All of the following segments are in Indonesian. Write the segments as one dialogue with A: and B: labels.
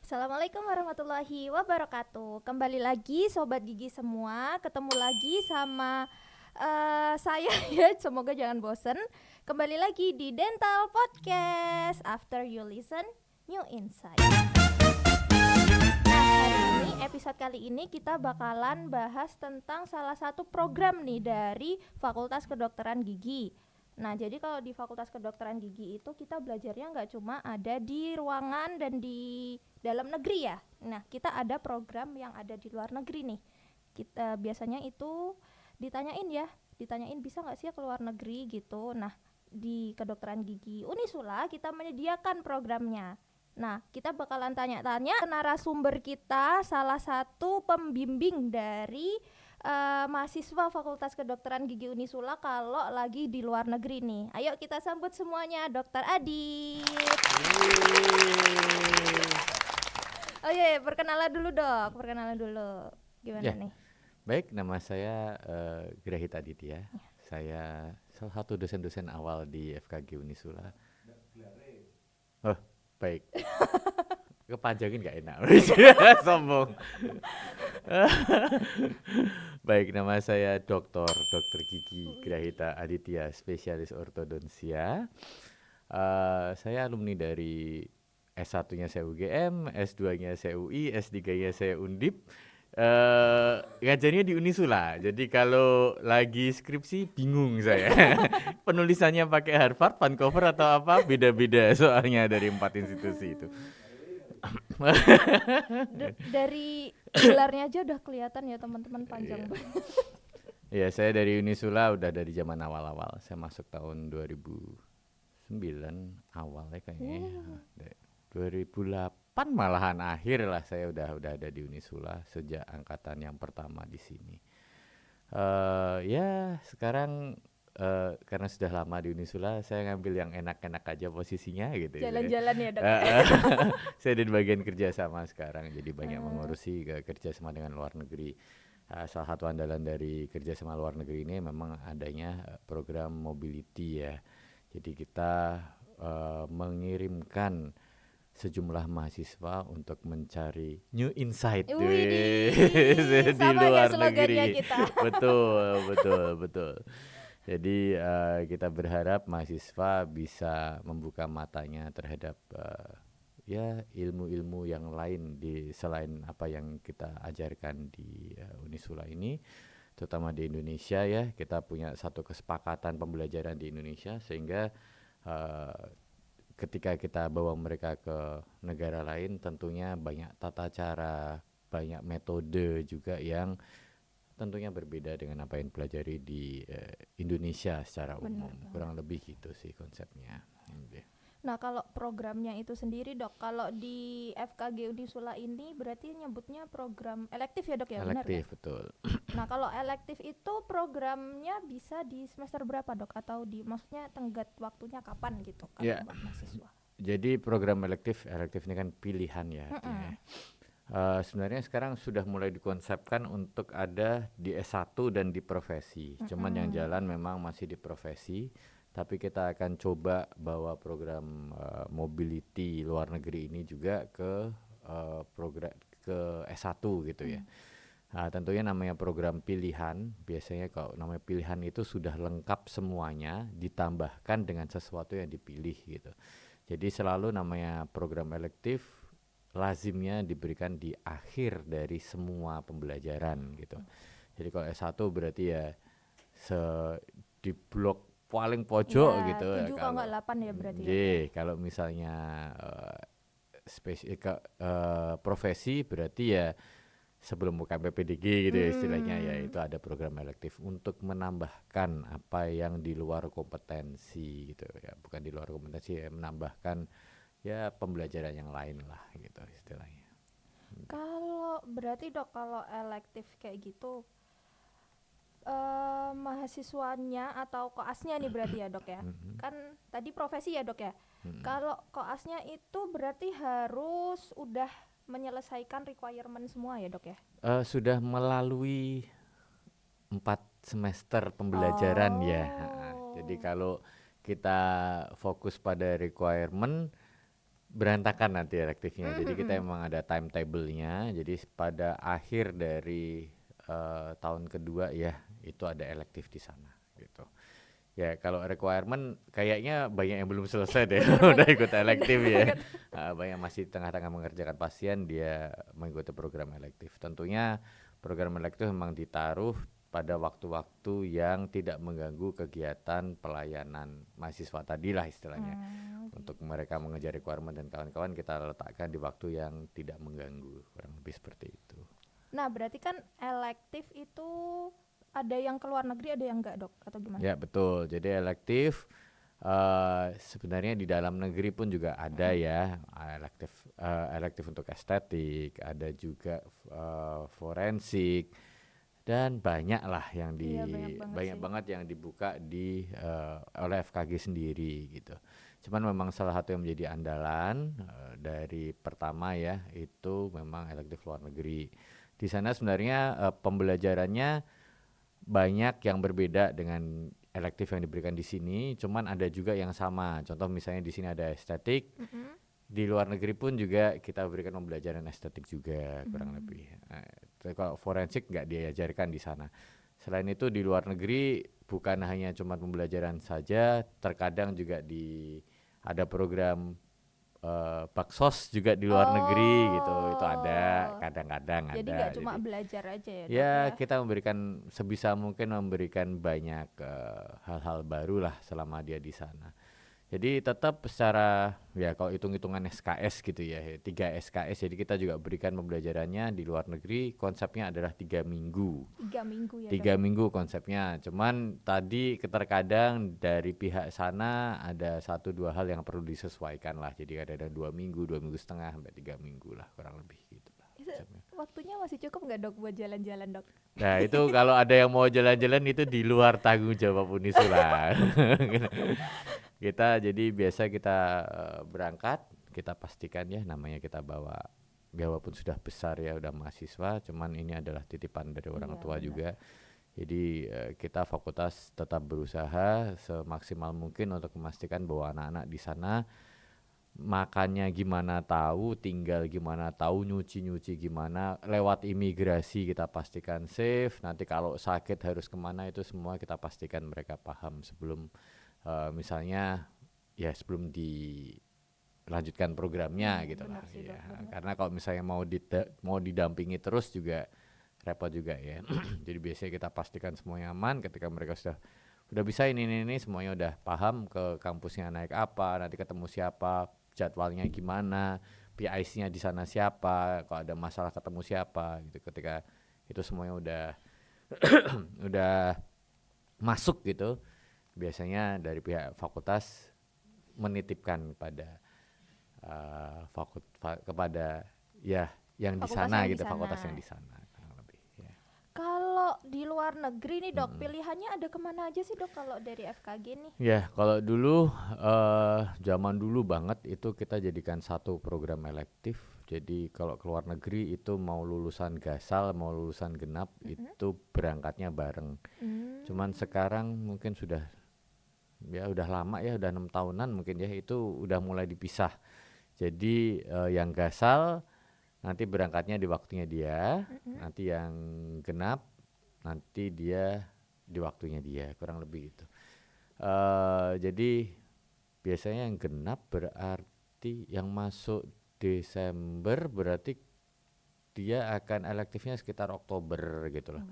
A: Assalamualaikum warahmatullahi wabarakatuh. Kembali lagi Sobat Gigi semua, ketemu lagi sama saya ya, semoga jangan bosen. Kembali lagi di Dental Podcast. After you listen, new insight. Nah, hari ini episode kali ini kita bakalan bahas tentang salah satu program nih dari Fakultas Kedokteran Gigi. Nah, jadi kalau di Fakultas Kedokteran Gigi itu kita belajarnya nggak cuma ada di ruangan dan di dalam negeri ya. Nah, kita ada program yang ada di luar negeri nih. Kita biasanya itu ditanyain bisa nggak sih ya ke luar negeri gitu. Nah, di Kedokteran Gigi Unisula kita menyediakan programnya. Nah, kita bakalan tanya-tanya ke narasumber kita, salah satu pembimbing dari mahasiswa Fakultas Kedokteran Gigi Unisula kalau lagi di luar negeri nih. Ayo kita sambut semuanya, Dokter Adit. Oh iya, perkenalan dulu dok, Gimana
B: Ya,
A: nih?
B: baik, nama saya Grahita Aditya. Saya salah satu dosen-dosen awal di FKG Unisula. Oh, baik. Kepanjangin gak enak. Sombong. Baik, nama saya Dr. Gigi Grahita Aditya, spesialis ortodonsia. Saya alumni dari S1-nya saya UGM, S2-nya saya UI, S3-nya saya Undip. Ngajarnya di Unisula. Jadi kalau lagi skripsi bingung saya. Penulisannya pakai Harvard, Vancouver atau apa, beda-beda soalnya dari 4 institusi itu.
A: Dari gelarnya aja udah kelihatan ya teman-teman, panjang banget.
B: Ya, saya dari Unisula udah dari zaman awal-awal. Saya masuk tahun 2009 awal ya kayaknya. 2008 malahan akhir lah saya udah ada di Unisula sejak angkatan yang pertama di sini. Ya sekarang karena sudah lama di Unisula, saya ngambil yang enak-enak aja posisinya gitu.
A: Jalan-jalan ya dok.
B: Saya di bagian kerjasama sekarang, jadi banyak mengurusi kerjasama dengan luar negeri. Salah satu andalan dari kerjasama luar negeri ini memang adanya program mobility ya. Jadi kita mengirimkan sejumlah mahasiswa untuk mencari new insight
A: Widih,
B: di
A: sama ya
B: luar
A: slogannya
B: negeri.
A: kita.
B: Betul. Jadi kita berharap mahasiswa bisa membuka matanya terhadap ya ilmu-ilmu yang lain di selain apa yang kita ajarkan di Unisula ini, terutama di Indonesia ya. Kita punya satu kesepakatan pembelajaran di Indonesia sehingga ketika kita bawa mereka ke negara lain tentunya banyak tata cara, banyak metode juga yang tentunya berbeda dengan apa yang pelajari di Indonesia secara umum. Kurang lebih gitu sih konsepnya.
A: Nah, kalau programnya itu sendiri dok, kalau di FKG Unisula ini berarti nyebutnya program elektif ya dok ya, benar ya?
B: Elektif, betul.
A: Nah, kalau elektif itu programnya bisa di semester berapa dok? Atau maksudnya tenggat waktunya kapan gitu kalau
B: Ya,
A: buat mahasiswa?
B: jadi program elektif ini kan pilihan ya. Sebenarnya sekarang sudah mulai dikonsepkan untuk ada di S1 dan di profesi. Cuman yang jalan memang masih di profesi. Tapi kita akan coba bawa program mobility luar negeri ini juga ke program ke S1 gitu ya. Nah, tentunya namanya program pilihan. Biasanya kalau namanya pilihan itu sudah lengkap semuanya, ditambahkan dengan sesuatu yang dipilih gitu. Jadi selalu namanya program elektif lazimnya diberikan di akhir dari semua pembelajaran gitu. Jadi kalau S1 berarti ya di blok paling pojok
A: Ya,
B: gitu ya
A: 7 kalau
B: kalau
A: nggak 8 ya berarti ya dok ya?
B: kalau misalnya profesi berarti ya sebelum bukan PPDG gitu ya istilahnya, ya itu ada program elektif untuk menambahkan apa yang di luar kompetensi gitu ya, bukan di luar kompetensi ya, menambahkan ya pembelajaran yang lain lah gitu istilahnya.
A: Kalau berarti dok, kalau elektif kayak gitu mahasiswanya atau koasnya nih berarti ya dok ya, kan tadi profesi ya dok ya. Kalau koasnya itu berarti harus udah menyelesaikan requirement semua ya dok ya?
B: Sudah melalui 4 semester pembelajaran ya. Jadi kalau kita fokus pada requirement berantakan nanti elektifnya. Jadi kita emang ada timetable-nya. Jadi pada akhir dari tahun kedua ya itu ada elektif di sana gitu. Ya kalau requirement kayaknya banyak yang belum selesai deh
A: Bener
B: udah
A: banget,
B: ikut
A: bener
B: elektif ya.
A: banget.
B: Banyak masih tengah-tengah mengerjakan pasien dia mengikuti program elektif. Tentunya program elektif memang ditaruh pada waktu-waktu yang tidak mengganggu kegiatan pelayanan mahasiswa tadi lah istilahnya. Untuk
A: Gitu.
B: mereka mengejar requirement dan kawan-kawan kita letakkan di waktu yang tidak mengganggu, kurang lebih seperti itu.
A: Nah, berarti kan elektif itu ada yang ke luar negeri, ada yang enggak, Dok? Atau gimana?
B: Ya betul, jadi elektif sebenarnya di dalam negeri pun juga ada ya elektif untuk estetik, ada juga forensik dan banyak lah yang
A: Iya, banyak banget
B: banyak
A: sih.
B: banget yang dibuka oleh FKG sendiri gitu. Cuman memang salah satu yang menjadi andalan dari pertama ya itu memang elektif luar negeri. Di sana sebenarnya pembelajarannya banyak yang berbeda dengan elektif yang diberikan di sini, cuman ada juga yang sama. Contoh misalnya di sini ada estetik,
A: Mm-mm.
B: di luar negeri pun juga kita berikan pembelajaran estetik juga kurang lebih. Tapi kalau forensik nggak diajarkan di sana. Selain itu di luar negeri bukan hanya cuma pembelajaran saja, terkadang juga ada program baksos juga di luar negeri gitu. Itu ada,
A: Oh,
B: kadang-kadang
A: jadi
B: ada.
A: nggak cuma
B: Jadi
A: belajar aja ya, Dok
B: ya,
A: ya?
B: kita memberikan sebisa mungkin memberikan banyak hal-hal baru lah selama dia di sana. Jadi tetap secara ya kalau hitung-hitungan SKS gitu ya, 3 SKS. Jadi kita juga berikan pembelajarannya di luar negeri. Konsepnya adalah 3 minggu.
A: 3 minggu ya, Dok?
B: 3 minggu konsepnya. Cuman tadi terkadang dari pihak sana ada 1-2 hal yang perlu disesuaikan lah. Jadi ada 2 minggu, 2 minggu setengah sampai 3 minggu lah kurang lebih gitu lah
A: Itu
B: konsepnya.
A: waktunya masih cukup nggak, Dok, buat jalan-jalan, Dok?
B: Nah itu kalau ada yang mau jalan-jalan itu di luar tanggung jawab Unisula. Kita jadi biasa kita berangkat, kita pastikan ya namanya kita bawa ya walaupun sudah besar ya udah mahasiswa, cuman ini adalah titipan dari orang
A: Iya,
B: tua
A: benar.
B: juga. Jadi kita fakultas tetap berusaha semaksimal mungkin untuk memastikan bahwa anak-anak di sana makannya gimana tahu, tinggal gimana tahu, nyuci-nyuci gimana, lewat imigrasi kita pastikan safe, nanti kalau sakit harus kemana itu semua kita pastikan mereka paham sebelum misalnya ya sebelum dilanjutkan programnya gitu lah
A: Benar sih,
B: ya.
A: Dok, benar.
B: Karena kalau misalnya mau didampingi terus juga repot juga ya. Jadi biasanya kita pastikan semuanya aman ketika mereka udah bisa ini semuanya udah paham ke kampusnya naik apa, nanti ketemu siapa, jadwalnya gimana, PIC-nya di sana siapa, kalau ada masalah ketemu siapa gitu. Ketika itu semuanya udah masuk gitu, biasanya dari pihak fakultas menitipkan kepada ya yang di
A: Fakultas
B: sana
A: yang di
B: gitu, fakultas yang
A: sana.
B: di sana kurang lebih ya.
A: Kalau di luar negeri nih, Dok, pilihannya ada kemana aja sih, Dok, kalau dari FKG nih?
B: Ya, kalau dulu zaman dulu banget itu kita jadikan satu program elektif. Jadi kalau ke luar negeri itu mau lulusan Gasal, mau lulusan genap itu berangkatnya bareng. Cuman
A: Hmm.
B: sekarang mungkin ya udah lama ya, udah 6 tahunan mungkin ya itu udah mulai dipisah. Jadi yang Gasal nanti berangkatnya di waktunya dia, nanti yang genap nanti dia di waktunya dia, kurang lebih gitu. Jadi biasanya yang genap berarti yang masuk Desember berarti dia akan elektifnya sekitar Oktober gitu loh.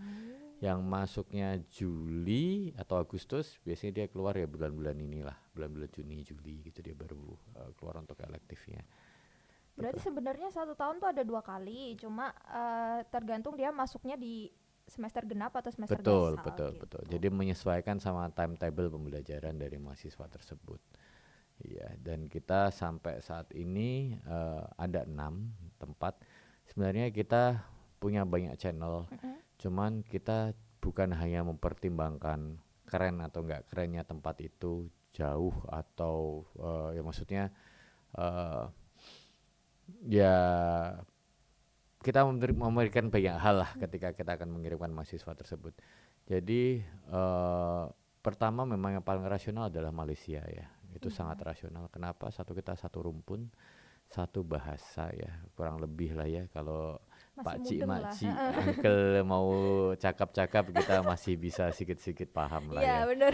B: Yang masuknya Juli atau Agustus biasanya dia keluar ya bulan-bulan inilah, bulan-bulan Juni, Juli gitu dia baru keluar untuk elektifnya. Gitu.
A: Berarti sebenarnya 1 tahun tuh ada 2 kali, cuma tergantung dia masuknya di semester genap atau semester
B: Betul,
A: gasal
B: betul, betul.
A: gitu.
B: Jadi menyesuaikan sama timetable pembelajaran dari mahasiswa tersebut. Iya, dan kita sampai saat ini ada 6 tempat. Sebenarnya kita punya banyak channel, cuman kita bukan hanya mempertimbangkan keren atau enggak kerennya tempat itu, jauh atau ya maksudnya eh, ya kita memberikan banyak hal lah ketika kita akan mengirimkan mahasiswa tersebut. Jadi pertama memang yang paling rasional adalah Malaysia ya. Itu sangat
A: Iya.
B: rasional. Kenapa? Satu kita satu rumpun, satu bahasa ya, kurang lebih lah ya. Kalau
A: Masih
B: pakcik,
A: mudeng lah.
B: makcik, uncle mau cakap-cakap kita masih bisa sedikit-sedikit paham lah
A: Iya,
B: ya.
A: benar.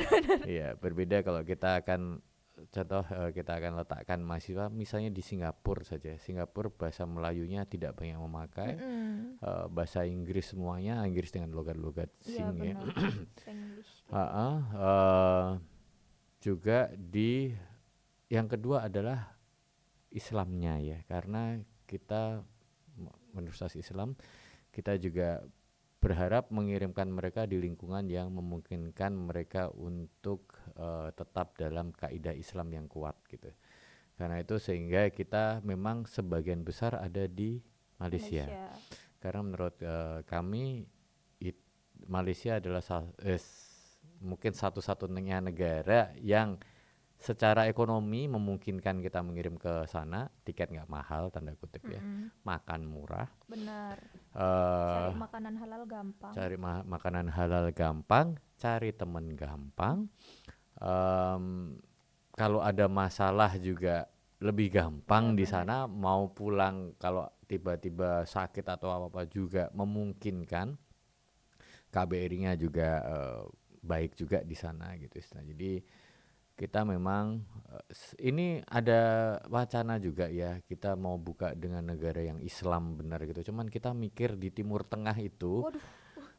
B: Iya, berbeda kalau kita akan contoh kita akan letakkan mahasiswa misalnya di Singapura saja. Singapura bahasa Melayunya tidak banyak memakai,
A: Mm-mm.
B: bahasa Inggris semuanya Inggris dengan logat-logat
A: Iya,
B: Sing ya.
A: benar. Singlish gitu.
B: Ha-ha, juga di yang kedua adalah Islamnya ya, karena kita Universitas Islam kita juga berharap mengirimkan mereka di lingkungan yang memungkinkan mereka untuk tetap dalam kaidah Islam yang kuat gitu. Karena itu sehingga kita memang sebagian besar ada di Malaysia.
A: Malaysia.
B: Karena menurut kami Malaysia adalah mungkin satu-satunya negara yang secara ekonomi memungkinkan kita mengirim ke sana, tiket nggak mahal tanda kutip ya,
A: Mm-mm.
B: makan murah,
A: Benar.
B: eh
A: Cari makanan halal gampang.
B: cari makanan halal gampang, cari temen gampang, kalau ada masalah juga lebih gampang
A: Iya,
B: di
A: benar.
B: sana, mau pulang kalau tiba-tiba sakit atau apa-apa juga memungkinkan, KBRI-nya juga baik juga di sana gitu istilahnya. Jadi kita memang ini ada wacana juga ya, kita mau buka dengan negara yang Islam benar gitu. Cuman kita mikir di Timur Tengah itu
A: Waduh,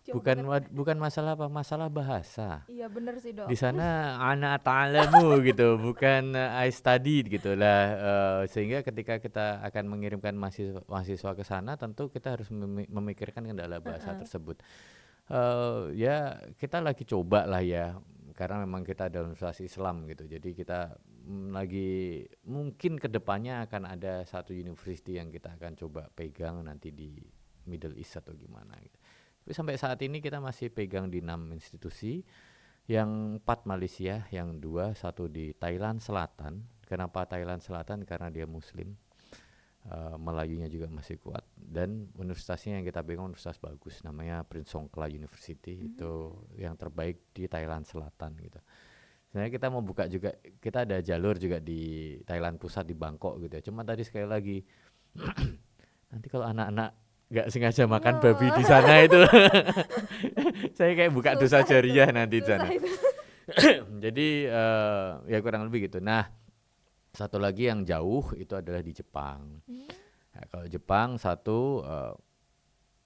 A: jauh banget.
B: bukan masalah apa, masalah bahasa.
A: Iya, benar sih,
B: Di
A: Dok.
B: sana ana ta'lamu gitu, bukan I studied gitu lah. Sehingga ketika kita akan mengirimkan mahasiswa ke sana, tentu kita harus memikirkan kendala bahasa
A: Heeh.
B: tersebut. Ya kita lagi coba lah ya, karena memang kita adalah universitas Islam gitu. Jadi kita lagi mungkin kedepannya akan ada satu university yang kita akan coba pegang nanti di Middle East atau gimana gitu. Tapi sampai saat ini kita masih pegang di 6 institusi, yang 4 Malaysia, yang 2 satu di Thailand Selatan. Kenapa Thailand Selatan? Karena dia Muslim. Melayunya juga masih kuat, dan universitasnya yang kita pegang universitas bagus, namanya Prince Songkhla University, itu yang terbaik di Thailand Selatan gitu. Sebenarnya kita mau buka juga, kita ada jalur juga di Thailand Pusat di Bangkok gitu ya. Cuma tadi sekali lagi nanti kalau anak-anak nggak sengaja makan babi di sana itu saya kayak buka dosa
A: Susah itu.
B: jariah nanti di
A: Susah
B: sana.
A: itu.
B: Jadi ya kurang lebih gitu. Nah, satu lagi yang jauh itu adalah di Jepang. Nah, kalau Jepang satu,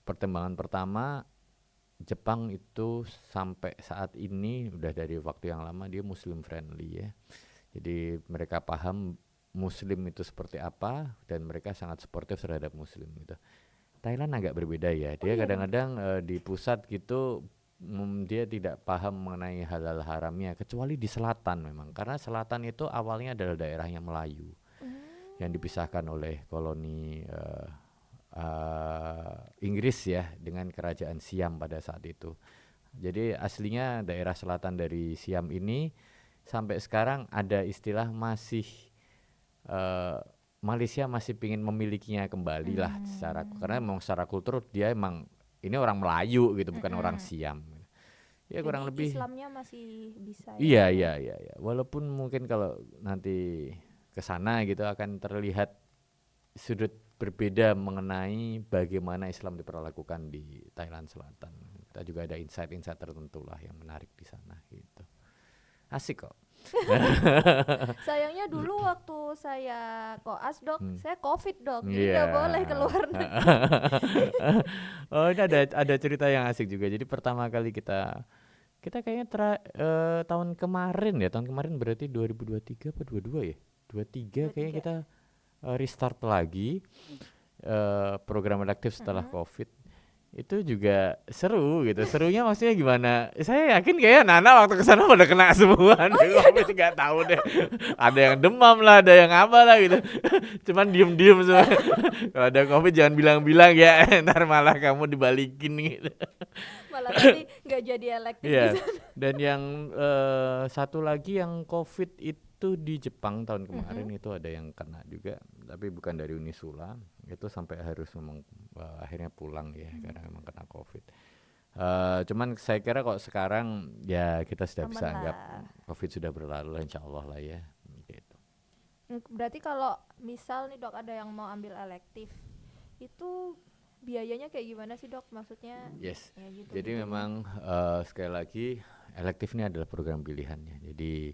B: pertimbangan pertama, Jepang itu sampai saat ini udah dari waktu yang lama dia Muslim friendly ya. Jadi mereka paham Muslim itu seperti apa dan mereka sangat suportif terhadap Muslim gitu. Thailand agak berbeda ya.
A: Oh
B: Dia
A: iya, Bang.
B: kadang-kadang di pusat gitu dia tidak paham mengenai halal haramnya kecuali di selatan memang. Karena selatan itu awalnya adalah daerahnya Melayu yang dipisahkan oleh koloni Inggris ya dengan kerajaan Siam pada saat itu. Jadi aslinya daerah selatan dari Siam ini sampai sekarang ada istilah masih Malaysia masih ingin memilikinya kembali lah secara, karena memang secara kultur dia emang ini orang Melayu gitu, bukan orang Siam. Ya
A: Jadi
B: kurang lebih.
A: Islamnya masih bisa ya,
B: Iya,
A: Bang, ya.
B: iya. Walaupun mungkin kalau nanti ke sana gitu akan terlihat sudut berbeda mengenai bagaimana Islam diperlakukan di Thailand Selatan. Kita juga ada insight-insight tertentu lah yang menarik di sana gitu. Asik kok.
A: Sayangnya dulu waktu saya koas, Dok, saya COVID, Dok. Jadi
B: Iya.
A: nggak boleh keluar negeri.
B: Oh, ini ada cerita yang asik juga. Jadi pertama kali kita kayaknya tahun kemarin berarti 2023 apa 22 ya? 23 kayaknya
A: 23.
B: kita restart lagi program elektif setelah COVID. Itu juga seru gitu. Serunya maksudnya gimana? Saya yakin kayak Nana waktu kesana pada kena semua. COVID nggak tahu deh. Ada yang demam lah, ada yang apa lah gitu. Cuman diem-diem semua. Kalau ada COVID jangan bilang-bilang ya, ntar malah kamu dibalikin gitu.
A: Malah nanti nggak jadi elektif di
B: Iya.
A: sana.
B: Dan yang satu lagi yang COVID itu di Jepang tahun kemarin itu ada yang kena juga, tapi bukan dari Unisula. Itu sampai harus memang akhirnya pulang ya karena memang kena COVID. Cuman saya kira kok sekarang ya kita sudah
A: Aman
B: bisa anggap
A: lah.
B: COVID sudah berlalu, insya Allah lah ya. Gitu.
A: Berarti kalau misal nih dok ada yang mau ambil elektif, itu biayanya kayak gimana sih dok? Maksudnya
B: Yes.
A: ya
B: Jadi
A: gitu-gitunya.
B: memang sekali lagi elektif ini adalah program pilihannya. Jadi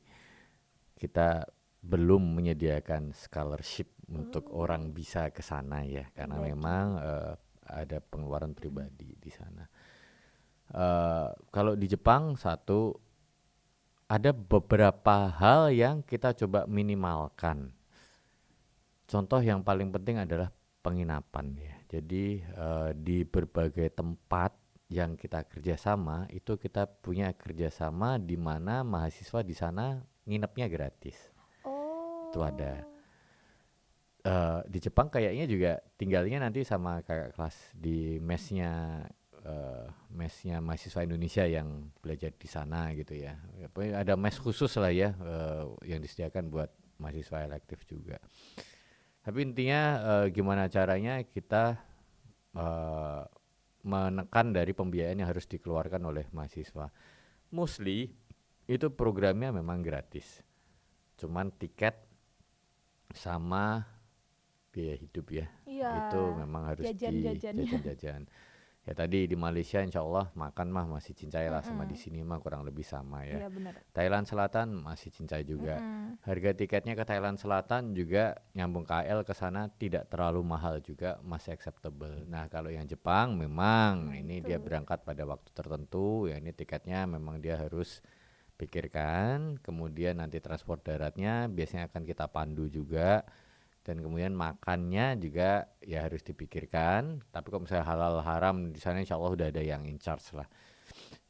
B: kita belum menyediakan scholarship untuk
A: Oh,
B: orang bisa ke sana ya, karena
A: pribadi.
B: memang ada pengeluaran pribadi di sana. Kalau di Jepang satu ada beberapa hal yang kita coba minimalkan. Contoh yang paling penting adalah penginapan ya. Jadi di berbagai tempat yang kita kerjasama itu kita punya kerjasama di mana mahasiswa di sana nginepnya gratis. Itu ada.
A: Oh,
B: Di Jepang kayaknya juga tinggalnya nanti sama kayak kelas di mesnya mahasiswa Indonesia yang belajar di sana gitu ya. Pokoknya ada mes khusus lah ya yang disediakan buat mahasiswa elektif juga. Tapi intinya gimana caranya kita eh, menekan dari pembiayaan yang harus dikeluarkan oleh mahasiswa. Mostly itu programnya memang gratis. Cuman tiket sama biaya hidup ya.
A: iya.
B: Itu memang harus
A: Jajan-jajannya.
B: dijajan-jajan. Ya tadi di Malaysia insya Allah makan mah masih cincai lah sama di
A: Mm-mm.
B: sini mah kurang lebih sama ya.
A: Iya benar.
B: Thailand Selatan masih cincai juga.
A: Mm-mm.
B: Harga tiketnya ke Thailand Selatan juga nyambung KL ke sana tidak terlalu mahal juga, masih acceptable. Nah, kalau yang Jepang memang
A: Nah
B: ini dia
A: itu.
B: berangkat pada waktu tertentu, ya ini tiketnya memang dia harus pikirkan, kemudian nanti transport daratnya biasanya akan kita pandu juga dan kemudian makannya juga ya harus dipikirkan. Tapi kalau misalnya halal haram di sana insya Allah udah ada yang in charge lah.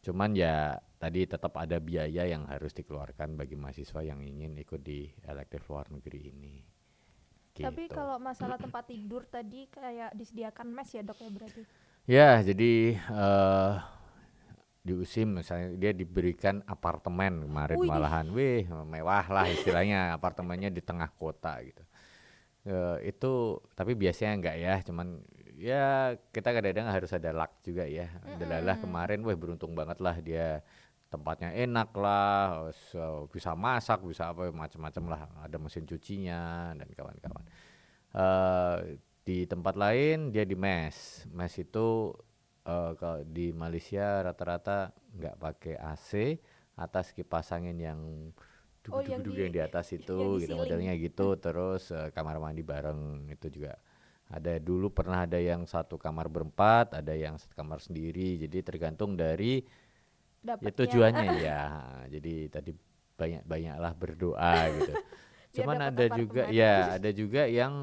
B: Cuman ya tadi tetap ada biaya yang harus dikeluarkan bagi mahasiswa yang ingin ikut di elektif luar negeri ini.
A: Tapi
B: Gitu.
A: kalau masalah tempat tidur tadi kayak disediakan mes ya dok ya berarti.
B: Ya, jadi di USIM misalnya dia diberikan apartemen kemarin
A: Wih,
B: malahan. Wih, mewah lah istilahnya apartemennya di tengah kota gitu. Itu tapi biasanya enggak ya, cuman ya kita kadang-kadang harus ada luck juga ya. Delalah
A: mm-mm.
B: kemarin wah beruntung banget lah dia tempatnya enak lah, bisa masak, bisa apa macam-macam lah, ada mesin cucinya dan kawan-kawan. Di tempat lain dia di mes. Mes itu kalau di Malaysia rata-rata nggak pakai AC, atas kipas angin yang
A: Oh yang
B: duduk-duduk yang
A: di
B: di atas
A: yang
B: itu
A: di
B: gitu
A: ceiling.
B: modelnya gitu, terus kamar mandi bareng itu juga ada. Dulu pernah ada yang satu kamar berempat, ada yang satu kamar sendiri, jadi tergantung dari ya
A: Dapatnya
B: tujuannya ya. Jadi tadi banyak-banyaklah berdoa gitu.
A: biar
B: Cuman
A: dapat
B: ada juga
A: apartemen.
B: ya ada juga yang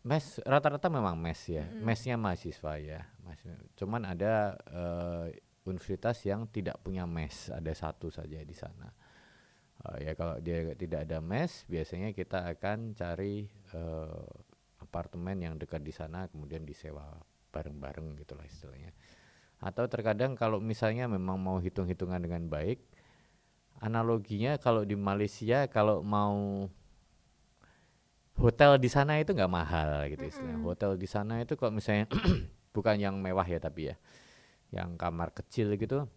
B: mes rata-rata memang mes ya,
A: Mm-mm.
B: mesnya mahasiswa ya cuman ada universitas yang tidak punya mes, ada satu saja di sana. Ya kalau dia tidak ada mes, biasanya kita akan cari apartemen yang dekat di sana, kemudian disewa bareng-bareng gitulah istilahnya. Atau terkadang kalau misalnya memang mau hitung-hitungan dengan baik, analoginya kalau di Malaysia kalau mau hotel di sana itu nggak mahal gitu istilahnya.
A: Mm-mm.
B: Hotel di sana itu kalau misalnya bukan yang mewah ya tapi ya, yang kamar kecil gitu,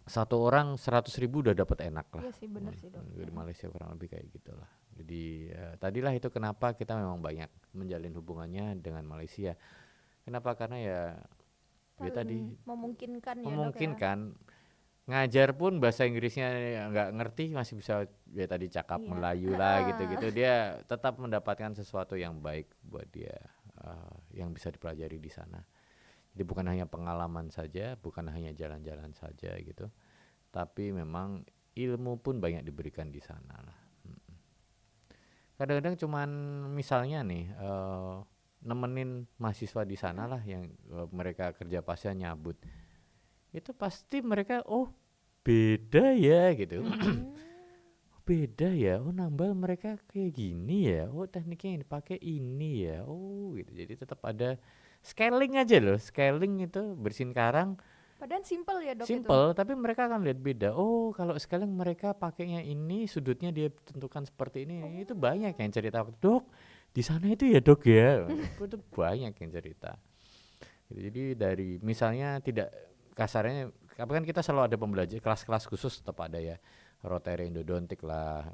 B: satu orang 100.000 udah dapat enak lah.
A: Iya sih bener sih dok.
B: Di
A: Mm-mm.
B: Malaysia kurang lebih kayak gitulah. Jadi tadilah itu kenapa kita memang banyak menjalin hubungannya dengan Malaysia. Kenapa? Karena ya dia tadi
A: Paling memungkinkan ya dok ya.
B: memungkinkan ngajar pun bahasa Inggrisnya nggak ngerti masih bisa ya tadi cakap
A: Iya.
B: Melayu lah
A: Heeh.
B: gitu-gitu, dia tetap mendapatkan sesuatu yang baik buat dia yang bisa dipelajari di sana. Jadi bukan hanya pengalaman saja, bukan hanya jalan-jalan saja gitu, tapi memang ilmu pun banyak diberikan di sana lah. Kadang-kadang cuman misalnya nih nemenin mahasiswa di sana
A: Mm-mm.
B: lah yang mereka kerja pasnya nyabut, itu pasti mereka oh beda ya gitu.
A: Mm-mm.
B: Beda ya, oh nambal mereka kayak gini ya, oh tekniknya yang dipakai ini ya, oh gitu. Jadi tetap ada scaling aja loh, scaling itu bersihin karang
A: Padahal simple ya dok itu.
B: simple, tapi mereka akan lihat beda. Oh kalau scaling mereka pakainya ini, sudutnya dia tentukan seperti ini. Itu banyak yang cerita, dok di sana itu ya dok ya, itu banyak yang cerita. Gitu. Jadi dari misalnya tidak kasarnya, apa kan kita selalu ada pembelajar kelas-kelas khusus tetap ada ya, rotary endodontik lah,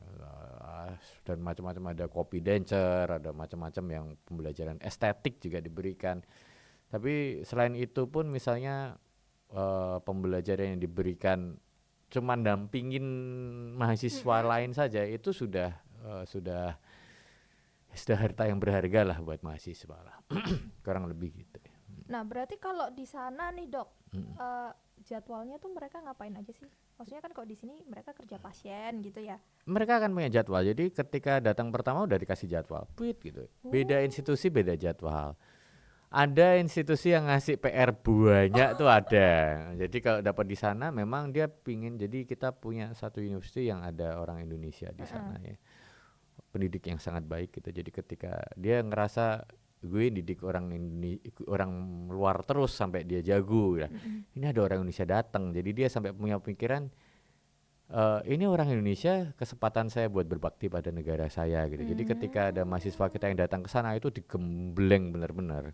B: dan macam-macam, ada copy dancer, ada macam-macam yang pembelajaran estetik juga diberikan. Tapi selain itu pun misalnya pembelajaran yang diberikan cuman dampingin mahasiswa lain saja itu sudah harta yang berharga lah buat mahasiswa lah. Kurang lebih gitu.
A: Nah, berarti kalau di sana nih, Dok,
B: Mm.
A: jadwalnya tuh mereka ngapain aja sih? Maksudnya kan kalau di sini mereka kerja pasien gitu ya.
B: Mereka akan punya jadwal. Jadi ketika datang pertama udah dikasih jadwal, puit gitu. Beda institusi beda jadwal. Ada institusi yang ngasih PR banyak tuh ada. Jadi kalau dapat di sana memang dia pingin, jadi kita punya satu university yang ada orang Indonesia di sana ya. Pendidik yang sangat baik gitu. Jadi ketika dia ngerasa gue didik orang luar terus sampai dia jago ya. Ini ada orang Indonesia datang. Jadi dia sampai punya pikiran ini orang Indonesia, kesempatan saya buat berbakti pada negara saya gitu. Jadi ketika ada mahasiswa kita yang datang ke sana itu digembleng benar-benar.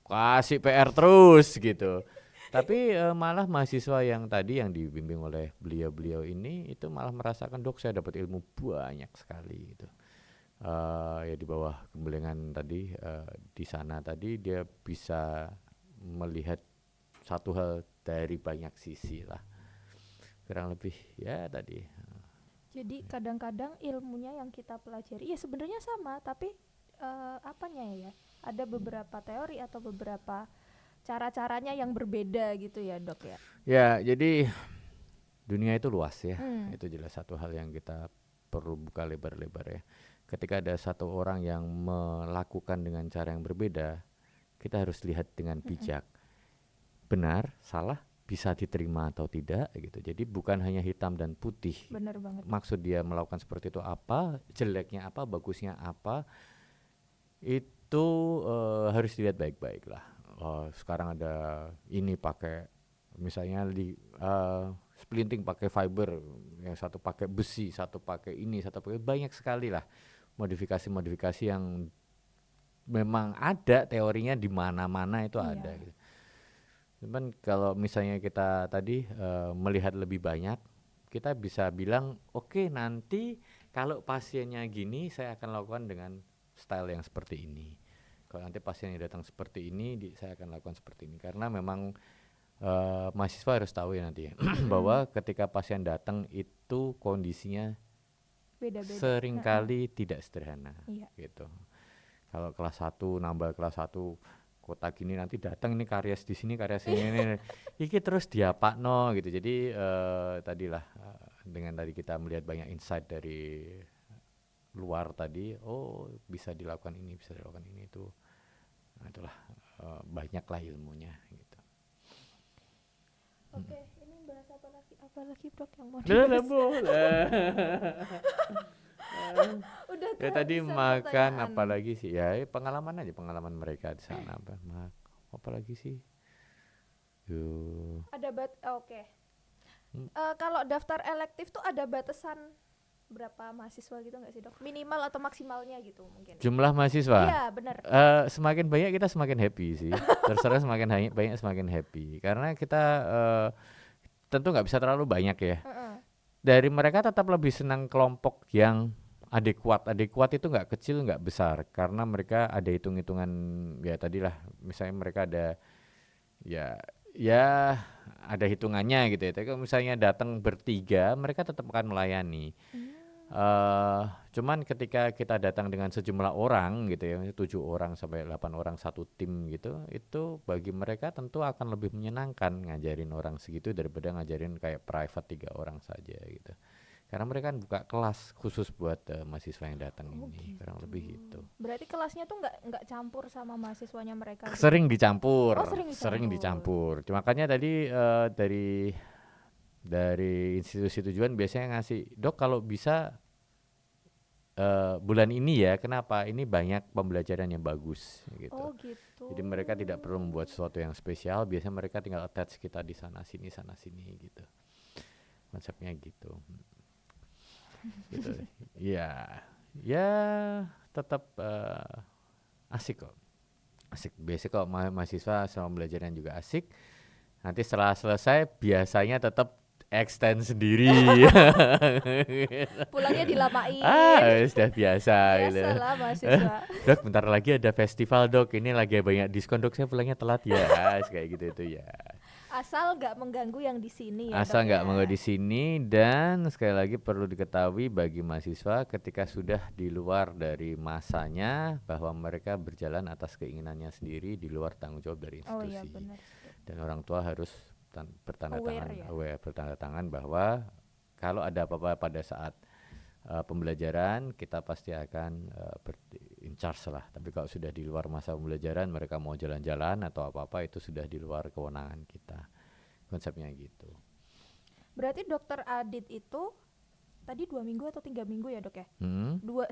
B: Kasih PR terus gitu. Tapi malah mahasiswa yang tadi yang dibimbing oleh beliau-beliau ini itu malah merasakan, dok saya dapat ilmu banyak sekali gitu. Ya di bawah gembelengan tadi di sana tadi dia bisa melihat satu hal dari banyak sisi lah. Kurang lebih ya tadi.
A: Jadi kadang-kadang ilmunya yang kita pelajari ya sebenarnya sama, tapi apanya ya? Ada beberapa teori atau beberapa cara-caranya yang berbeda gitu ya, Dok ya.
B: Ya, jadi dunia itu luas ya. Itu jelas satu hal yang kita perlu buka lebar-lebar ya. Ketika ada satu orang yang melakukan dengan cara yang berbeda, kita harus lihat dengan bijak. Benar, salah, bisa diterima atau tidak gitu. Jadi bukan hanya hitam dan putih.
A: Benar banget.
B: Maksud dia melakukan seperti itu apa, jeleknya apa, bagusnya apa, itu harus dilihat baik-baik lah. Sekarang ada ini pakai misalnya di splinting pakai fiber, yang satu pakai besi, satu pakai ini, satu pakai, banyak sekali lah modifikasi-modifikasi yang memang ada teorinya di mana-mana itu ada gitu. Cuman kalau misalnya kita tadi melihat lebih banyak, kita bisa bilang oke, nanti kalau pasiennya gini saya akan lakukan dengan style yang seperti ini. Kalau nanti pasiennya datang seperti ini, saya akan lakukan seperti ini. Karena memang mahasiswa harus tahu ya nanti bahwa ketika pasien datang itu kondisinya
A: Beda-beda.
B: seringkali tidak sederhana gitu. Kalau kelas 1 nambah kelas 1 kota gini, nanti datang ini karies di sini, karies ini iki terus diapakno gitu. Jadi tadilah dengan tadi kita melihat banyak insight dari luar tadi, oh bisa dilakukan ini, bisa dilakukan ini itu. Nah, itulah banyaklah ilmunya gitu.
A: Oke, ini bahas apa lagi Dok yang mau
B: boleh.
A: Udah
B: Ya tadi
A: kehabisan
B: makan
A: pertanyaan.
B: apalagi sih ya, pengalaman aja, pengalaman mereka di sana apalagi sih.
A: Ada oke. Kalau daftar elektif tuh ada batasan berapa mahasiswa gitu nggak sih, Dok? Minimal atau maksimalnya gitu mungkin.
B: Jumlah mahasiswa?
A: Iya, benar.
B: Semakin banyak kita semakin happy sih. Terserah semakin banyak semakin happy. Karena kita tentu nggak bisa terlalu banyak ya. Dari mereka tetap lebih senang kelompok yang adekuat. Adekuat itu nggak kecil, nggak besar. Karena mereka ada hitung-hitungan ya tadilah. Misalnya mereka ada ya ada hitungannya gitu ya. Tapi kalau misalnya datang bertiga, mereka tetap akan melayani. Cuman ketika kita datang dengan sejumlah orang gitu ya, 7 orang sampai 8 orang satu tim gitu, itu bagi mereka tentu akan lebih menyenangkan ngajarin orang segitu daripada ngajarin kayak private 3 orang saja gitu. Karena mereka kan buka kelas khusus buat mahasiswa yang datang ini,
A: gitu.
B: kurang lebih gitu.
A: Berarti kelasnya tuh nggak campur sama mahasiswanya mereka?
B: Sering dicampur.
A: Sering
B: dicampur. Makanya tadi dari institusi tujuan biasanya ngasih, dok kalau bisa bulan ini ya, kenapa? Ini banyak pembelajaran yang bagus gitu.
A: Oh gitu.
B: Jadi mereka tidak perlu membuat sesuatu yang spesial, biasanya mereka tinggal attach kita di sana sini gitu. Konsepnya gitu. Gitu. Ya tetap asik kok. Asik. Biasanya kok mahasiswa sama belajarnya juga asik. Nanti setelah selesai biasanya tetap extend sendiri.
A: Pulangnya dilamain.
B: Sudah biasa gitu.
A: Biasalah mahasiswa.
B: Dok, bentar lagi ada festival dok, ini lagi banyak diskon dok, saya pulangnya telat ya, kayak gitu itu ya.
A: Asal nggak mengganggu yang di sini ya,
B: Asal
A: Dok
B: nggak
A: ya.
B: mau di sini, dan sekali lagi perlu diketahui bagi mahasiswa ketika sudah di luar dari masanya bahwa mereka berjalan atas keinginannya sendiri di luar tanggung jawab dari
A: Oh iya
B: institusi.
A: benar.
B: Dan orang tua harus bertanda
A: Aware
B: tangan,
A: ya.
B: aware, bertanda tangan bahwa kalau ada apa-apa pada saat pembelajaran kita pasti akan in charge lah. Tapi kalau sudah di luar masa pembelajaran, mereka mau jalan-jalan atau apa-apa, itu sudah di luar kewenangan kita. Konsepnya gitu.
A: Berarti Dokter Adit itu tadi 2 minggu atau 3 minggu ya, Dok ya?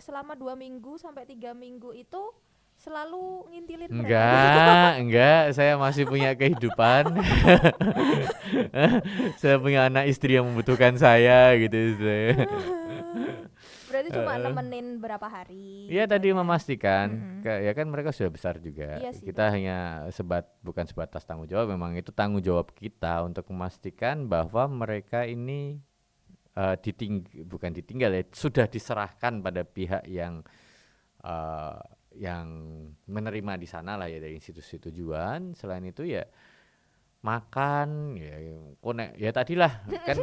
A: Selama 2 minggu sampai 3 minggu itu selalu ngintilin mereka.
B: Enggak, saya masih punya kehidupan. Saya punya anak istri yang membutuhkan saya gitu.
A: Berarti cuma nemenin berapa hari?
B: Iya
A: gitu
B: tadi
A: aja.
B: memastikan, ya kan mereka sudah besar juga.
A: Iya sih,
B: Kita
A: Dok.
B: hanya bukan sebatas tanggung jawab, memang itu tanggung jawab kita untuk memastikan bahwa mereka ini bukan ditinggal ya, sudah diserahkan pada pihak yang menerima di sana lah ya, dari institusi tujuan. Selain itu ya makan ya, ya tadilah kan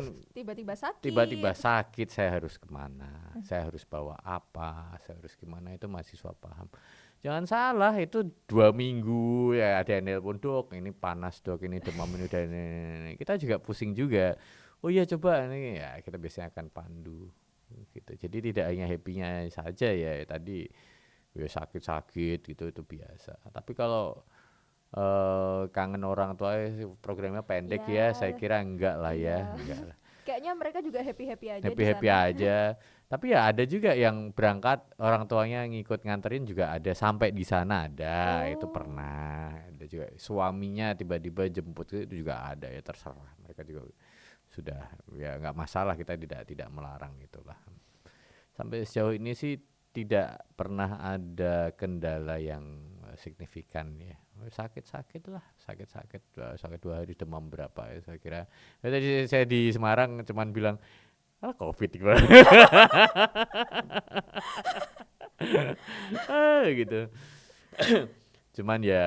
A: Tiba-tiba
B: sakit saya harus kemana, saya harus bawa apa, saya harus gimana, itu mahasiswa paham. Jangan salah, itu 2 minggu ya ada yang nelpon, dok ini panas dok, ini demam, ini udah ini. Kita juga pusing juga. Oh iya coba ini ya, kita biasanya akan pandu gitu. Jadi tidak hanya happy-nya saja ya tadi ya sakit-sakit gitu, itu biasa. Tapi kalau kangen orang tua, programnya pendek ya, saya kira enggak lah ya, enggak lah.
A: Kayaknya mereka juga happy-happy aja di
B: Happy
A: sana.
B: aja. Tapi ya ada juga yang berangkat orang tuanya ngikut nganterin juga ada, sampai di sana ada. Itu pernah. Ada juga suaminya tiba-tiba jemput, itu juga ada ya, terserah. Mereka juga sudah ya nggak masalah, kita tidak melarang itulah. Sampai sejauh ini sih tidak pernah ada kendala yang signifikan ya. Sakit-sakit 2 hari demam berapa ya, saya kira. Tadi saya di Semarang cuman bilang COVID gitu. Cuman ya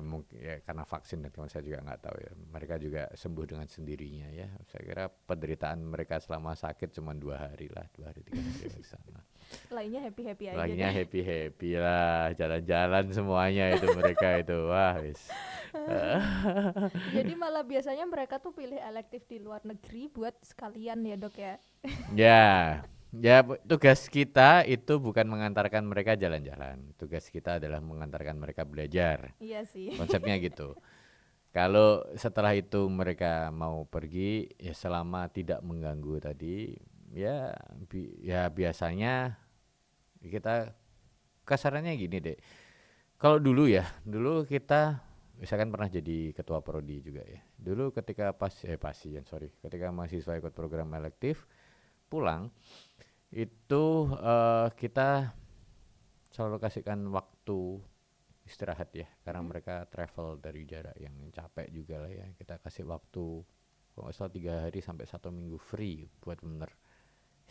B: mungkin ya karena vaksin, dan saya juga nggak tahu ya, mereka juga sembuh dengan sendirinya ya. Saya kira penderitaan mereka selama sakit cuma 2 hari lah, 2 hari 3 hari di sana.
A: Lainnya happy aja.
B: Lainnya happy lah, jalan-jalan semuanya itu mereka itu, wah wis.
A: Jadi malah biasanya mereka tuh pilih elektif di luar negeri buat sekalian ya, Dok ya.
B: Ya tugas kita itu bukan mengantarkan mereka jalan-jalan. Tugas kita adalah mengantarkan mereka belajar.
A: Iya sih.
B: Konsepnya gitu. Kalau setelah itu mereka mau pergi, ya selama tidak mengganggu tadi, ya biasanya kita kasarannya gini deh. Kalau dulu kita misalkan pernah jadi ketua prodi juga ya. Dulu ketika ketika mahasiswa ikut program elektif pulang, itu kita selalu kasihkan waktu istirahat ya, karena mereka travel dari jarak yang capek juga lah ya. Kita kasih waktu kalau nggak salah 3 hari sampai 1 minggu free buat bener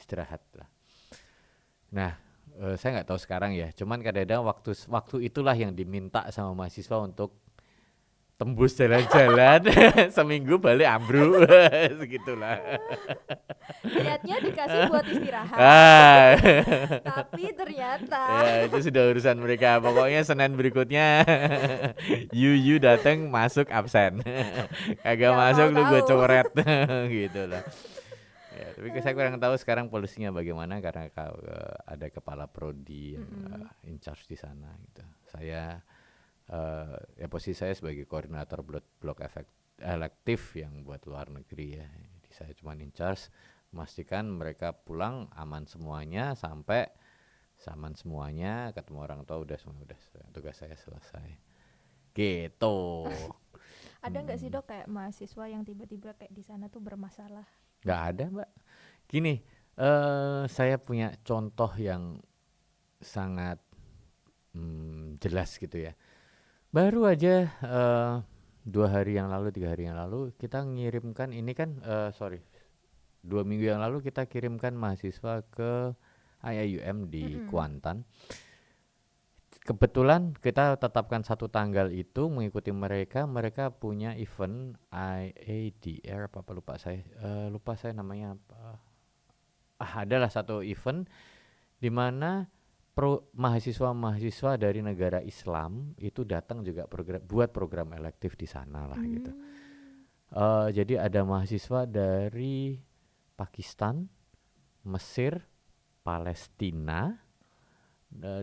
B: istirahat lah. Nah saya nggak tahu sekarang ya, cuman kadang-kadang waktu itulah yang diminta sama mahasiswa untuk tembus jalan-jalan. Seminggu balik ambruk segitulah.
A: Niatnya dikasih buat istirahat. Tapi ternyata
B: ya itu sudah urusan mereka. Pokoknya Senin berikutnya you datang, masuk absen. Kagak masuk lu gue coret gitu lah. Ya, tapi saya kurang tahu sekarang polisinya bagaimana, karena ada kepala prodi yang in charge di sana gitu. Saya ya posisi saya sebagai koordinator blok elektif yang buat luar negeri ya. Jadi saya cuma in charge memastikan mereka pulang aman semuanya, sampai aman semuanya, ketemu orang tua, udah tugas saya selesai gitu.
A: Ada nggak sih, Dok, kayak mahasiswa yang tiba-tiba kayak di sana tuh bermasalah?
B: Nggak ada, Mbak. Gini, saya punya contoh yang sangat jelas gitu ya. Baru aja 2 hari yang lalu, 3 hari yang lalu kita ngirimkan ini kan, 2 minggu yang lalu kita kirimkan mahasiswa ke IIUM di
A: Mm-mm.
B: Kuantan. Kebetulan kita tetapkan satu tanggal itu mengikuti mereka punya event IADR apa lupa saya namanya apa. Adalah satu event di mana mahasiswa-mahasiswa dari negara Islam itu datang juga buat program elektif di sana lah gitu. Jadi ada mahasiswa dari Pakistan, Mesir, Palestina,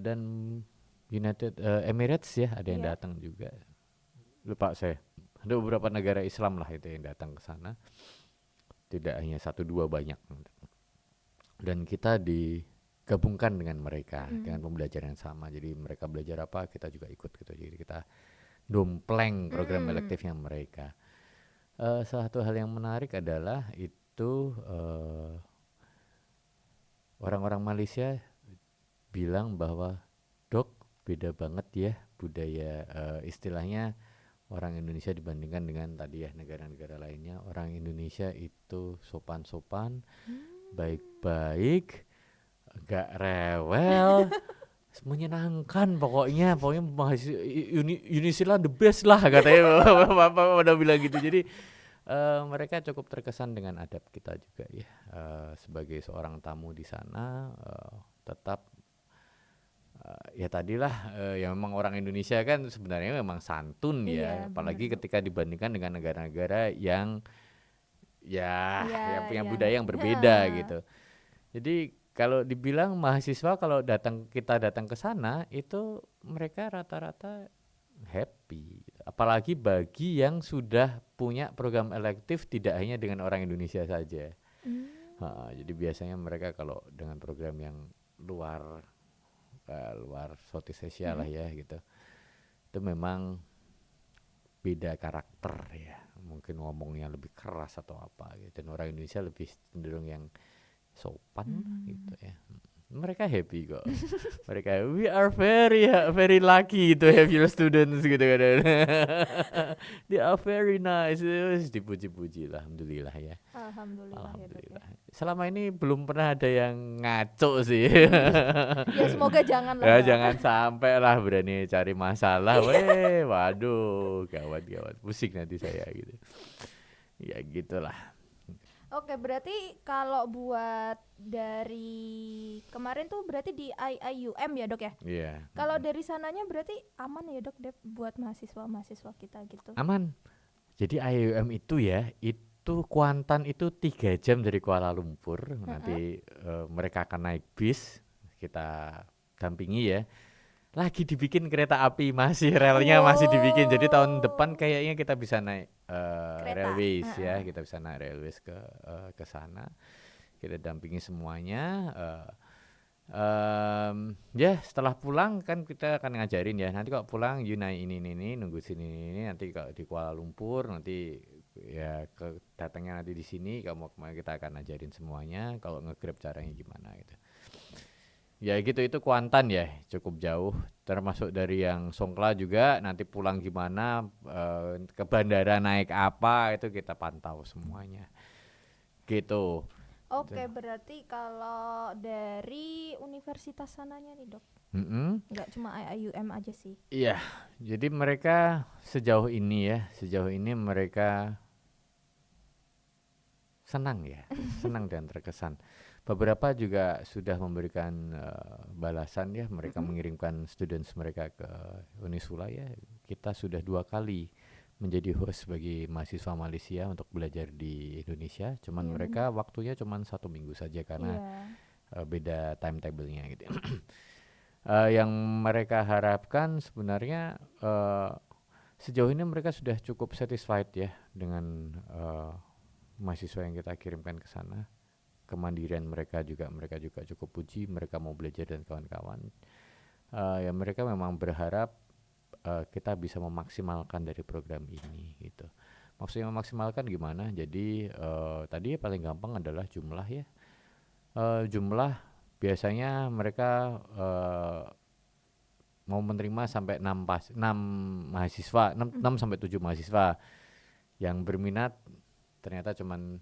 B: dan United Emirates ya, ada yang
A: Iya.
B: datang juga. Lupa saya. Ada beberapa negara Islam lah itu yang datang ke sana. Tidak hanya satu dua, banyak. Dan kita digabungkan dengan mereka dengan pembelajaran yang sama. Jadi mereka belajar apa, kita juga ikut gitu. Jadi kita dompleng program elektifnya mereka. Satu hal yang menarik adalah itu orang-orang Malaysia bilang bahwa dok beda banget ya budaya, istilahnya orang Indonesia dibandingkan dengan tadi ya negara-negara lainnya. Orang Indonesia itu sopan-sopan, baik-baik, gak rewel, menyenangkan pokoknya mahasiswa Unisila the best lah katanya. Bapak pada bilang gitu. Jadi mereka cukup terkesan dengan adab kita juga ya. Sebagai seorang tamu di sana, tetap ya tadilah, ya memang orang Indonesia kan sebenarnya memang santun ya,
A: Iya, bener
B: apalagi
A: Dok.
B: ketika dibandingkan dengan negara-negara yang
A: Iya,
B: yang punya
A: yang
B: budaya yang berbeda
A: heeh.
B: gitu. Jadi kalau dibilang mahasiswa kalau kita datang ke sana itu mereka rata-rata happy. Apalagi bagi yang sudah punya program elektif tidak hanya dengan orang Indonesia saja. Jadi biasanya mereka kalau dengan program yang luar Southeast Asia lah ya gitu, itu memang beda karakter ya, mungkin ngomongnya lebih keras atau apa gitu. Dan orang Indonesia lebih cenderung yang sopan gitu ya. Mereka happy kok. Mereka we are very lucky to have your students gitu kan. They are very nice. Dipuji-puji lah, alhamdulillah ya.
A: Alhamdulillah ya Dok ya.
B: Alhamdulillah. Selama ini belum pernah ada yang ngaco sih.
A: Ya semoga jangan lah
B: Ya
A: Dok.
B: jangan sampai lah berani cari masalah. Waduh, gawat, pusing nanti saya gitu. Ya gitulah.
A: Oke, berarti kalau buat dari kemarin tuh berarti di IIUM ya Dok ya?
B: Iya.
A: Kalau dari sananya berarti aman ya Dok buat mahasiswa-mahasiswa kita gitu?
B: Aman. Jadi IUM itu ya, itu Kuantan itu 3 jam dari Kuala Lumpur. Nanti mereka akan naik bis, kita dampingi ya. Lagi dibikin kereta api, masih relnya masih dibikin. Jadi tahun depan kayaknya kita bisa naik
A: Kereta.
B: railways ya, kita bisa naik railways ke sana. Kita dampingi semuanya. Ya setelah pulang kan kita akan ngajarin ya. Nanti kalau pulang you naik ini nunggu sini ini. Nanti kalau di Kuala Lumpur nanti ya datangnya nanti di sini. Kalau mau kita akan ajarin semuanya. Kalau nge-grab caranya gimana gitu. Ya gitu, itu Kuantan ya, cukup jauh. Termasuk dari yang Songkla juga, nanti pulang gimana, ke bandara naik apa, itu kita pantau semuanya. Gitu.
A: Oke, berarti kalau dari universitas sananya nih Dok, nggak cuma IIUM aja sih?
B: Iya, jadi mereka sejauh ini mereka senang ya, senang dan terkesan. Beberapa juga sudah memberikan balasan ya, mereka mengirimkan students mereka ke Unisula ya. Kita sudah 2 kali menjadi host bagi mahasiswa Malaysia untuk belajar di Indonesia. Cuman mereka waktunya cuman 1 minggu saja karena beda timetable-nya gitu. Yang mereka harapkan sebenarnya sejauh ini mereka sudah cukup satisfied ya dengan mahasiswa yang kita kirimkan ke sana. Kemandirian mereka juga cukup puji, mereka mau belajar dan kawan-kawan. Ya mereka memang berharap kita bisa memaksimalkan dari program ini gitu. Maksudnya memaksimalkan gimana? Jadi tadi paling gampang adalah jumlah ya. Jumlah biasanya mereka mau menerima sampai 6 mahasiswa, 6 sampai 7 mahasiswa. Yang berminat ternyata cuman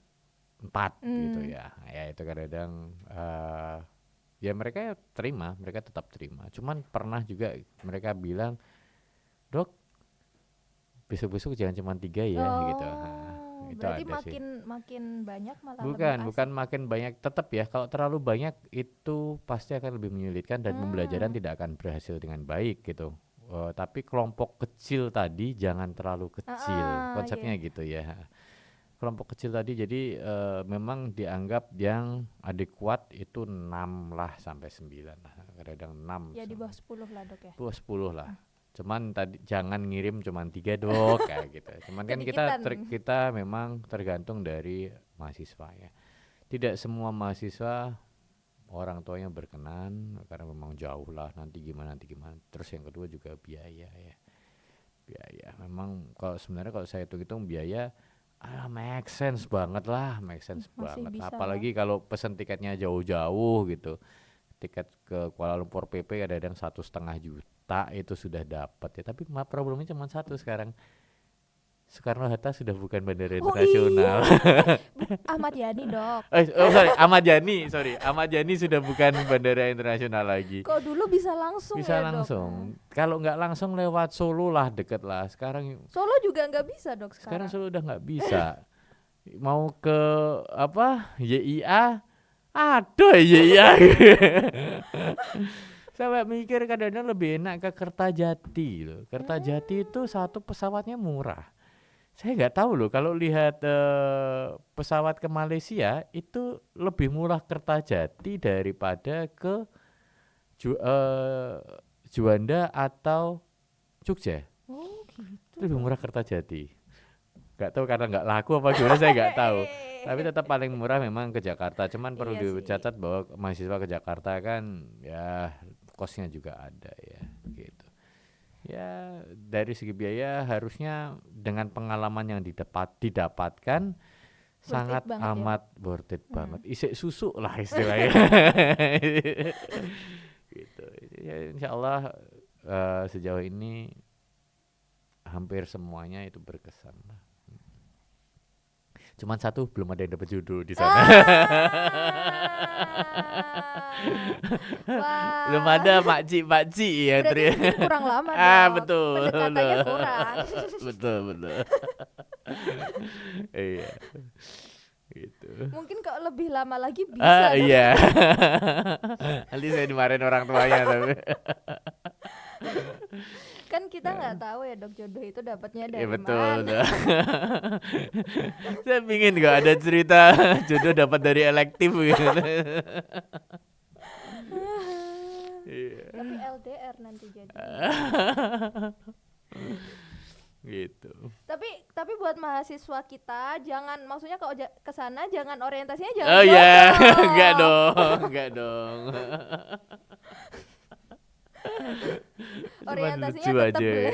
B: 4 gitu ya. Ya itu kadang ya mereka tetap terima. Cuman pernah juga mereka bilang, "Dok, besok-besok jangan cuma 3 ya," gitu. Itu
A: berarti
B: ada sih.
A: makin banyak malah lebih
B: Bukan
A: asik.
B: makin banyak, tetap ya kalau terlalu banyak itu pasti akan lebih menyulitkan dan pembelajaran tidak akan berhasil dengan baik gitu. Tapi kelompok kecil tadi jangan terlalu kecil, konsepnya
A: Iya.
B: gitu ya. Kelompok kecil tadi jadi memang dianggap yang adekuat itu 6 lah sampai 9 lah, kadang 6
A: Ya di bawah 10 lah dok ya.
B: 10 lah. Cuman tadi jangan ngirim cuman 3 dok kayak gitu. Cuman kan
A: Kedikitan.
B: kita memang tergantung dari mahasiswa ya. Tidak semua mahasiswa orang tuanya berkenan karena memang jauh lah, nanti gimana. Terus yang kedua juga biaya ya. Biaya memang sebenarnya kalau saya hitung biaya make sense banget lah,
A: Masih
B: banget.
A: bisa
B: Apalagi kalau pesen tiketnya jauh-jauh gitu. Tiket ke Kuala Lumpur PP kadang 1,5 juta itu sudah dapat ya. Tapi problemnya cuma satu sekarang. Soekarno-Hatta sudah bukan bandara internasional.
A: Iya. Ahmad Yani dok.
B: Ahmad Yani sudah bukan bandara internasional lagi.
A: Kok dulu bisa langsung
B: Bisa
A: ya
B: langsung.
A: dok?
B: Kalau nggak langsung lewat Solo lah, deket lah. Sekarang
A: Solo juga nggak bisa dok
B: sekarang
A: sekarang.
B: Solo udah nggak bisa. Mau ke YIA, aduh YIA. Saya mikir kadang-kadang lebih enak ke Kertajati loh. Kertajati itu satu pesawatnya murah. Saya nggak tahu loh, kalau lihat pesawat ke Malaysia itu lebih murah Kertajati daripada ke Juanda atau Jogja.
A: Oh gitu.
B: Lebih murah Kertajati. Nggak tahu karena nggak laku apa gimana, saya nggak tahu. Tapi tetap paling murah memang ke Jakarta. Cuman perlu
A: Iya sih.
B: dicatat bahwa mahasiswa ke Jakarta kan ya kosnya juga ada ya gitu. Ya dari segi biaya harusnya dengan pengalaman yang didapatkan sangat
A: banget ya.
B: amat worth it banget. Isi susu lah istilahnya. Gitu. Ya, insya Allah sejauh ini hampir semuanya itu berkesan lah. Cuman satu belum ada yang dapat jodoh di sana.
A: Wah.
B: Belum ada makcik ya.
A: Berarti mungkin kurang lama dok.
B: Betul.
A: Pendekatannya kurang.
B: betul. Iya. Gitu.
A: Mungkin kalau lebih lama lagi bisa. Dok.
B: Iya. Nanti saya dimarahin orang tuanya tapi.
A: Kan kita nggak tahu ya dok, jodoh itu dapatnya dari
B: betul.
A: mana.
B: Saya pingin nggak ada cerita jodoh dapat dari elektif gitu.
A: Tapi LDR nanti jadi.
B: Gitu.
A: Tapi buat mahasiswa kita jangan, maksudnya kalau ke sana jangan orientasinya jangan.
B: Oh ya, enggak dong.
A: Orientasinya tetap belajar.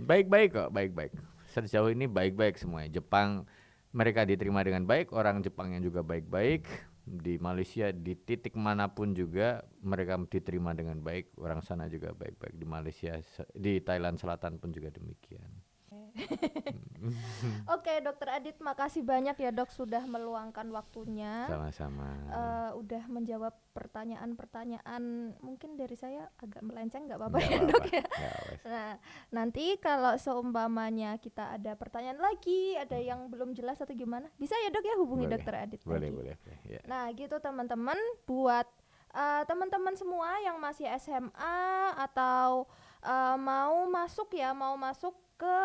B: Baik-baik kok, baik-baik. Sejauh ini baik-baik semuanya. Jepang mereka diterima dengan baik, orang Jepangnya juga baik-baik. Di Malaysia di titik manapun juga mereka diterima dengan baik, orang sana juga baik-baik. Di Malaysia, di Thailand Selatan pun juga demikian.
A: Oke, Dokter Adit, makasih banyak ya dok sudah meluangkan waktunya.
B: Sama-sama.
A: Udah menjawab pertanyaan-pertanyaan mungkin dari saya agak melenceng, nggak apa-apa ya dok ya. Nah, nanti kalau seumpamanya kita ada pertanyaan lagi, ada yang belum jelas atau gimana, bisa ya dok ya hubungi Dokter Adit lagi.
B: Boleh. Ya.
A: Nah gitu teman-teman, buat teman-teman semua yang masih SMA atau mau masuk ke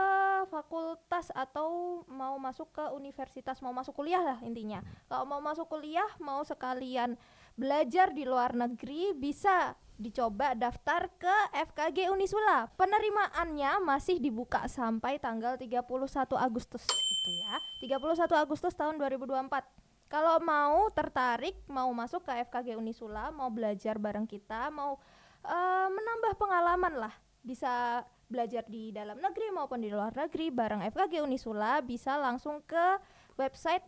A: fakultas atau mau masuk ke universitas, mau masuk kuliah lah intinya. Kalau mau masuk kuliah, mau sekalian belajar di luar negeri, bisa dicoba daftar ke FKG Unisula. Penerimaannya masih dibuka sampai tanggal 31 Agustus gitu ya. 31 Agustus tahun 2024. Kalau mau tertarik, mau masuk ke FKG Unisula, mau belajar bareng kita, mau menambah pengalaman lah, bisa belajar di dalam negeri maupun di luar negeri bareng FKG Unisula, bisa langsung ke website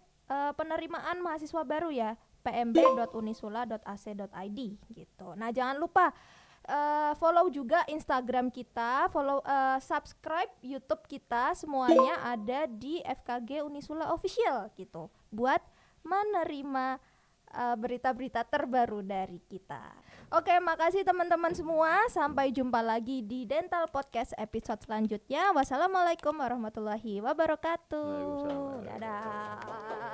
A: penerimaan mahasiswa baru ya, pmb.unisula.ac.id gitu. Nah, jangan lupa follow juga Instagram kita, subscribe YouTube kita, semuanya ada di FKG Unisula Official gitu. Buat menerima berita-berita terbaru dari kita. Oke, makasih teman-teman semua. Sampai jumpa lagi di Dental Podcast episode selanjutnya. Wassalamualaikum warahmatullahi wabarakatuh.
B: Waalaikumsalam.
A: Dadah.